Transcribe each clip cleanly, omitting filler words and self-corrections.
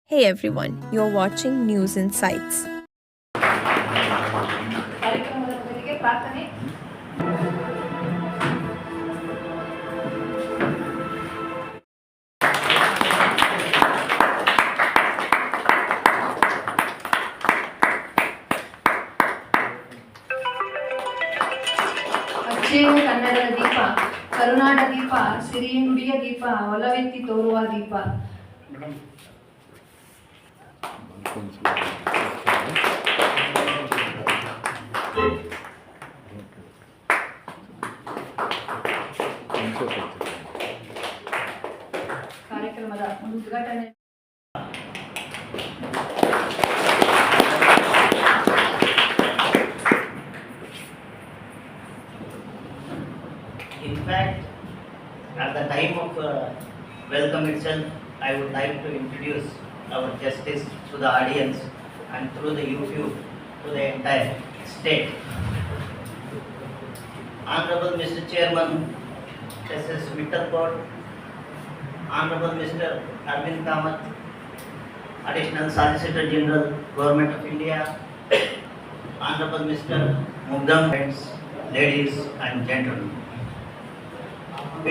Hey everyone, you're watching News Insights. ಕಾರ್ಯಕ್ರಮದ ಮೊದಲಿಗೆ ಪ್ರಾರ್ಥನೆ. ಅಚ್ಚೇವು ಕನ್ನಡದ ದೀಪ, ಕರುನಾಡ ದೀಪ, ಸಿರಿಯ ನುಡಿಯ ದೀಪ, ಒಲವೆತ್ತಿ ತೋರುವ ದೀಪ. ಕಾರ್ಯಕ್ರಮದ ಉದ್ಘಾಟನೆ. In fact, at the time of welcome itself, I would like to introduce our justice to the audience and through the YouTube to the entire state. Honorable Mr. Chairman, Justice Mittal Court, Honorable Mr. Arvind Kamath, Additional Solicitor General, Government of India, Honorable Mr. Mugdam, friends, ladies and gentlemen.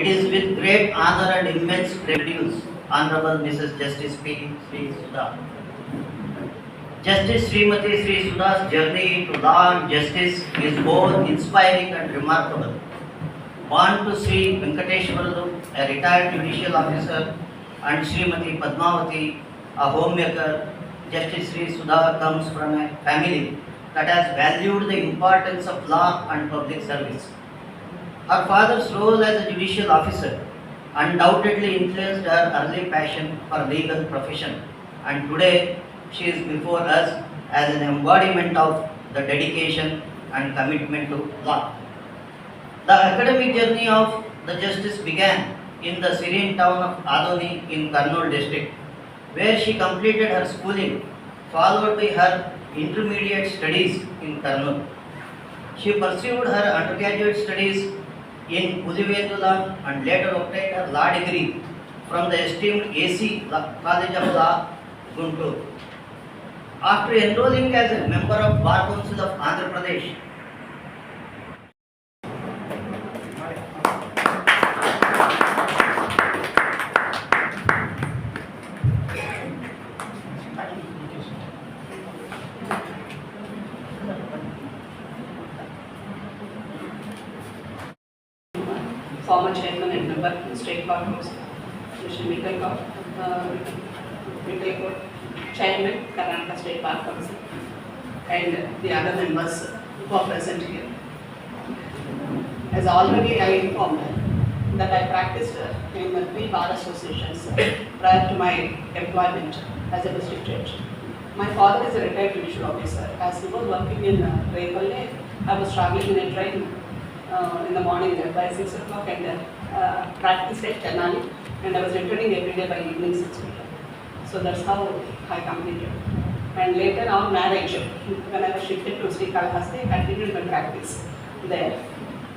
It is with great honor and immense privilege, Honorable Mrs. Justice Perugu Sree Sudha. Justice Srimati Sree Sudha's journey to law and justice is both inspiring and remarkable. Born to Sri Venkateshwarlu, a retired judicial officer, and Srimati Padmavati, a homemaker, Justice Sree Sudha comes from a family that has valued the importance of law and public service. Her father's role as a judicial officer undoubtedly influenced her early passion for legal profession, and today she is before us as an embodiment of the dedication and commitment to law. The academic journey of the justice began in the serene town of Adoni in Kurnool district, where she completed her schooling, followed by her intermediate studies in Kurnool. She pursued her undergraduate studies in Pulivendula and later obtained her law degree from the esteemed AC College of Law, Guntur. After enrolling as a member of Bar Council of Andhra Pradesh, former chairman and member of the State Bar Council, Mr. Mittal Court, chairman, Karnataka State Bar Council, and the other members who are present here. As already I informed that I practiced in the 3 bar associations prior to my employment as a district judge. My father is a retired judicial officer. As he was working in Raipalli, I was traveling in a train in the morning by 6 o'clock and practiced at Chennai, and I was returning every day by evening 6 p.m. So that's how I completed. And later on marriage, when I was shifted to Srikalahasti, I continued my practice there.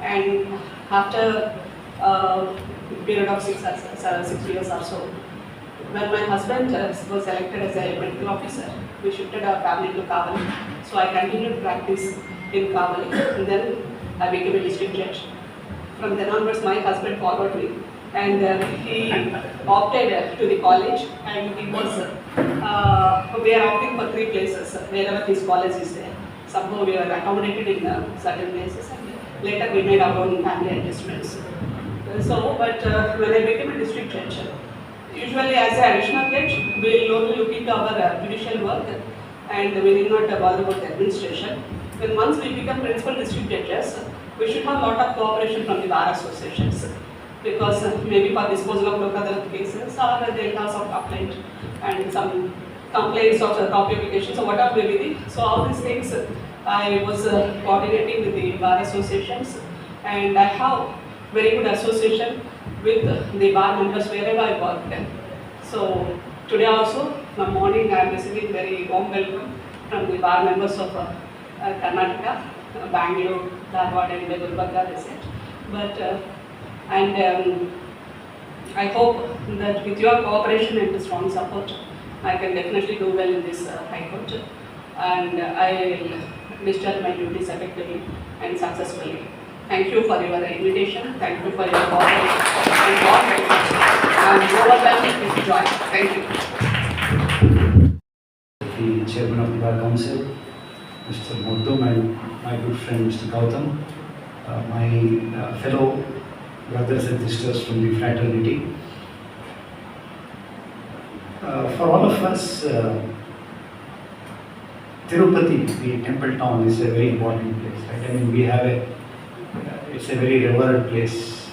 And after a period of 6 years or so, when my husband was selected as a medical officer, we shifted our family to Kavali. So I continued practice in Kavali, and then I became a district judge. From then onwards, my husband followed me, and he opted to the college, and he was, we are opting for 3 places wherever his college is there. Somehow we were accommodated in certain places, and later we made our own family adjustments. So, but when I became a district judge, usually as an additional judge, we will only look into our judicial work, and we did not bother about the administration. When once we become principal district judges, we should have a lot of cooperation from the bar associations, because maybe for disposal of local cases or they'll have some complaint and some complaints of the copy application, so whatever may be the, so all these things I was coordinating with the bar associations, and I have very good association with the bar members wherever I worked. So today also, in the morning I am receiving very warm welcome from the bar members of Karnataka, Bangalore, Dharwad and Gulbarga visit. But I hope that with your cooperation and strong support, I can definitely do well in this High Court, and I will discharge my duties effectively and successfully. Thank you for your invitation. Thank you for your cooperation and warm welcome. And overwhelming with joy. Thank you. The Chairman of the Bar Council, Mr. Murdum, and my good friend Mr. Gautam, my fellow brothers and sisters from the fraternity. For all of us, Tirupati, the temple town, is a very important place. Right? I mean, we have it's a very revered place.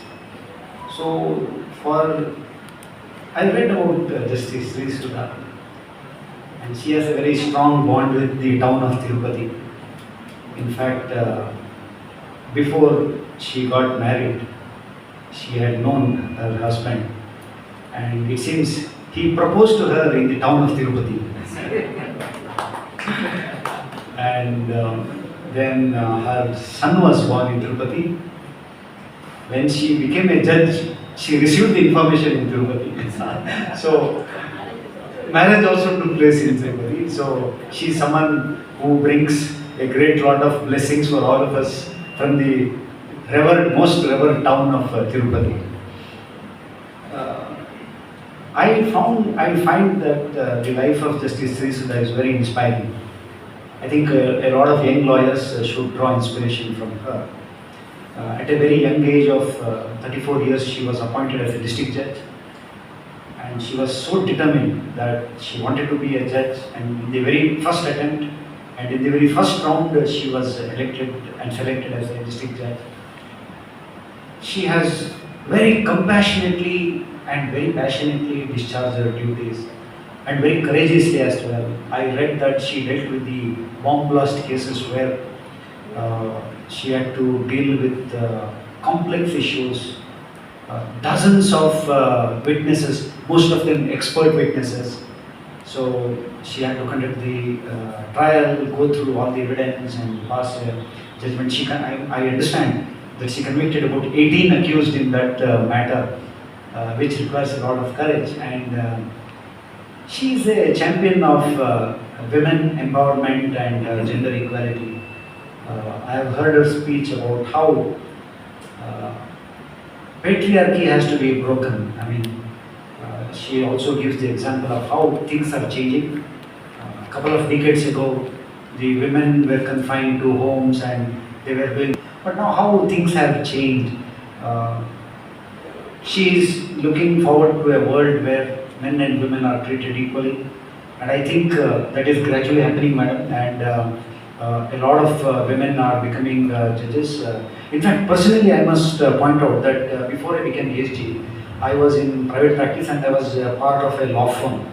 So, I read about Justice Sree Sudha, and she has a very strong bond with the town of Tirupati. In fact, before she got married, she had known her husband, and it seems he proposed to her in the town of Tirupati. And then her son was born in Tirupati. When she became a judge, she received the information in Tirupati. So, marriage also took place in Tirupati. So, she is someone who brings a great lot of blessings for all of us from the most revered town of Tirupati. I find that the life of Justice Sree Sudha is very inspiring. I think a lot of young lawyers should draw inspiration from her. At a very young age of 34 years, she was appointed as a district judge, and she was so determined that she wanted to be a judge, and in the very first attempt and in the very first round, she was elected and selected as a district judge. She has very compassionately and very passionately discharged her duties, and very courageously as well. I read that she dealt with the bomb blast cases where she had to deal with complex issues, dozens of witnesses, most of them expert witnesses. So she had to conduct the trial, go through all the evidence and pass a judgment. I understand that she convicted about 18 accused in that matter, which requires a lot of courage. And she is a champion of women empowerment and gender equality. I have heard her speech about how patriarchy has to be broken. I mean, she also gives the example of how things are changing. A couple of decades ago, the women were confined to homes and they were doing, but now how things have changed. She is looking forward to a world where men and women are treated equally, and I think that is gradually happening, madam. And a lot of women are becoming judges. In fact, personally, I must point out that before I became PhD, I was in private practice and I was part of a law firm.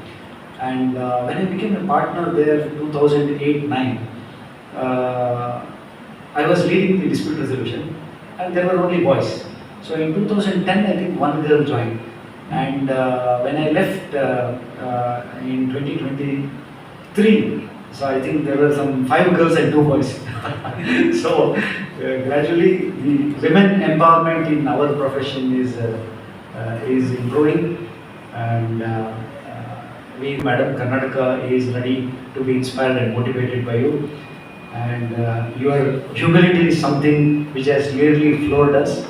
And when I became a partner there in 2008-9, I was leading the dispute resolution, and there were only boys. So in 2010, I think one girl joined. And when I left in 2023, so I think there were some 5 girls and 2 boys. So gradually the women empowerment in our profession is improving, and we, Madam, Karnataka is ready to be inspired and motivated by you. And your humility is something which has really floored us.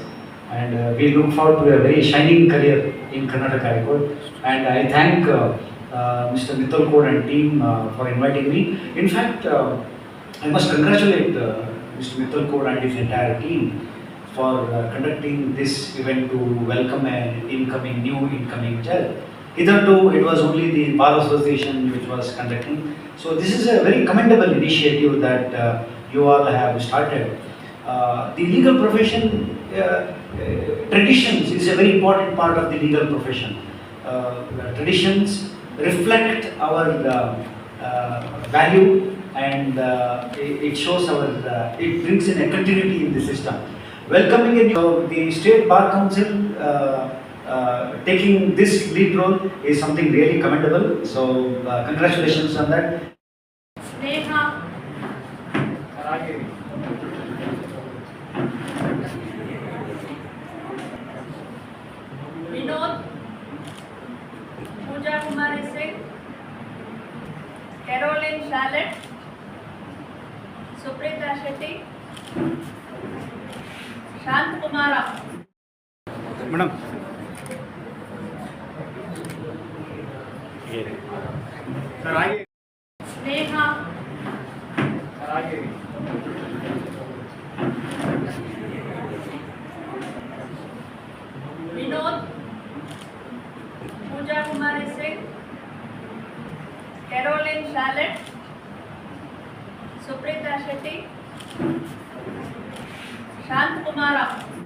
And we look forward to a very shining career in Karnataka High Court. And I thank Mr. Mittal Kaur and team for inviting me. In fact, I must congratulate Mr. Mittal Kaur and his entire team for conducting this event to welcome an new incoming judge. Hitherto, it was only the Bar Association which was conducting. So this is a very commendable initiative that you all have started. The legal profession, traditions is a very important part of the legal profession. Traditions reflect our value, and it shows it brings in a continuity in the system. Welcoming the State Bar Council taking this lead role is something really commendable. So congratulations on that. Vinod, Pooja Kumari Singh, Caroline Charlotte, Suprita Shetty, Shant Kumara. Madam. Sir, आइए. Sneha, Sir, आइए. Vinod, Pooja Kumari Singh, Caroline Charlotte, Suprita Shetty, Shant Kumara.